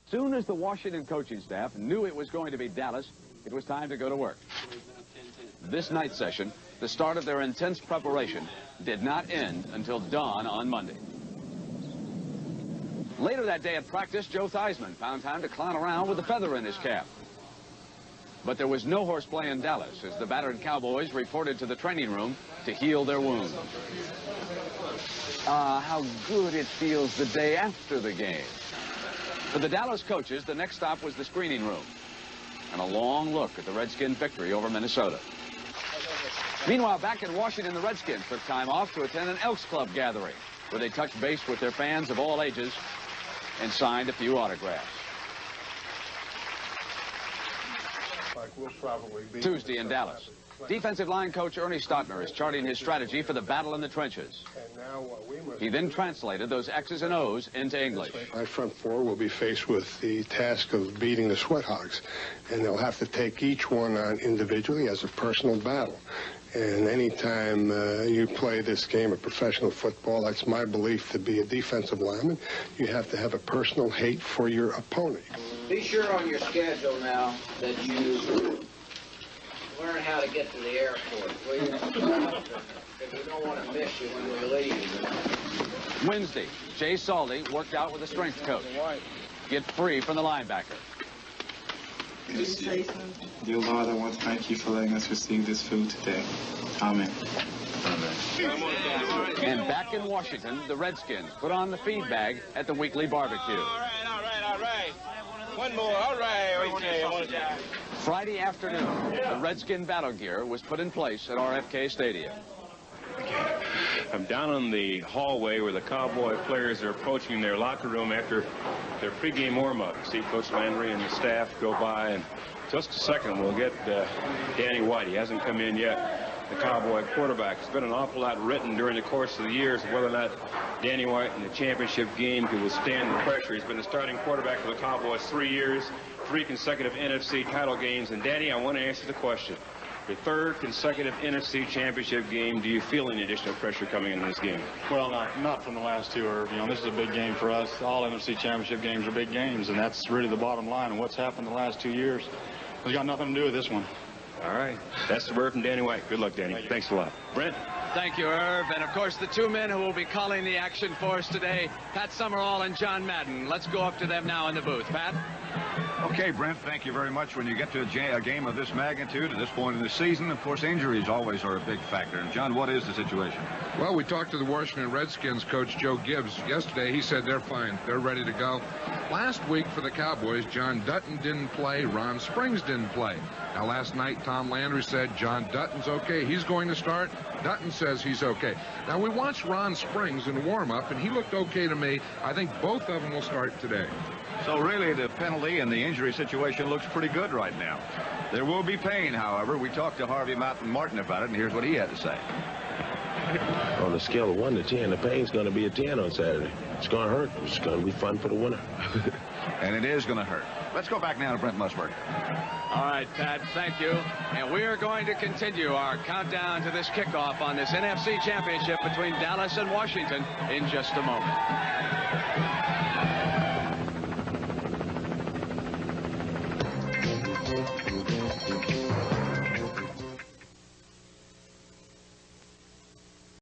Soon as the Washington coaching staff knew it was going to be Dallas, it was time to go to work. This night session, the start of their intense preparation, did not end until dawn on Monday. Later that day at practice, Joe Theismann found time to clown around with a feather in his cap. But there was no horseplay in Dallas as the battered Cowboys reported to the training room to heal their wounds. How good it feels the day after the game. For the Dallas coaches, the next stop was the screening room and a long look at the Redskins' victory over Minnesota. Meanwhile, back in Washington, the Redskins took time off to attend an Elks Club gathering where they touched base with their fans of all ages and signed a few autographs. Tuesday in Dallas, defensive line coach Ernie Stotner is charting his strategy for the battle in the trenches. He then translated those X's and O's into English. My front four will be faced with the task of beating the Sweat Hogs, and they'll have to take each one on individually as a personal battle. And anytime you play this game of professional football, that's my belief, to be a defensive lineman, you have to have a personal hate for your opponent. Be sure on your schedule now that you learn how to get to the airport, will you? Because we don't want to miss you when we leave. Wednesday, Jay Saldy worked out with a strength coach. Get free from the linebacker. Dear Lord, I want to thank you for letting us receive this food today. Amen. And back in Washington, the Redskins put on the feed bag at the weekly barbecue. All right. One more, all right. Okay. Friday afternoon, the Redskin battle gear was put in place at RFK Stadium. I'm down in the hallway where the Cowboy players are approaching their locker room after their pregame warm-up. See Coach Landry and the staff go by, and just a second we'll get Danny White. He hasn't come in yet, the Cowboy quarterback. There's been an awful lot written during the course of the years of whether or not Danny White in the championship game could withstand the pressure. He's been the starting quarterback for the Cowboys 3 years, 3 consecutive NFC title games. And Danny, I want to answer the question. Your 3rd consecutive NFC Championship game. Do you feel any additional pressure coming into this game? Well, not from the last two, Irv. You know, this is a big game for us. All NFC Championship games are big games, and that's really the bottom line. And what's happened the last 2 years has got nothing to do with this one. All right. That's the word from Danny White. Good luck, Danny. Thanks a lot. Brent? Thank you, Irv. And, of course, the two men who will be calling the action for us today, Pat Summerall and John Madden. Let's go up to them now in the booth. Pat? Okay, Brent, thank you very much. When you get to a game of this magnitude at this point in the season, of course, injuries always are a big factor. And, John, what is the situation? Well, we talked to the Washington Redskins coach, Joe Gibbs, yesterday. He said they're fine. They're ready to go. Last week for the Cowboys, John Dutton didn't play. Ron Springs didn't play. Now, last night, Tom Landry said John Dutton's okay. He's going to start. Dutton says he's okay. Now, we watched Ron Springs in warm-up, and he looked okay to me. I think both of them will start today. So really, the penalty and the injury situation looks pretty good right now. There will be pain, however. We talked to Harvey Martin about it, and here's what he had to say. On a scale of 1 to 10, the pain's going to be a 10 on Saturday. It's going to hurt. It's going to be fun for the winner. And it is going to hurt. Let's go back now to Brent Musburger. All right, Pat, thank you. And we are going to continue our countdown to this kickoff on this NFC Championship between Dallas and Washington in just a moment.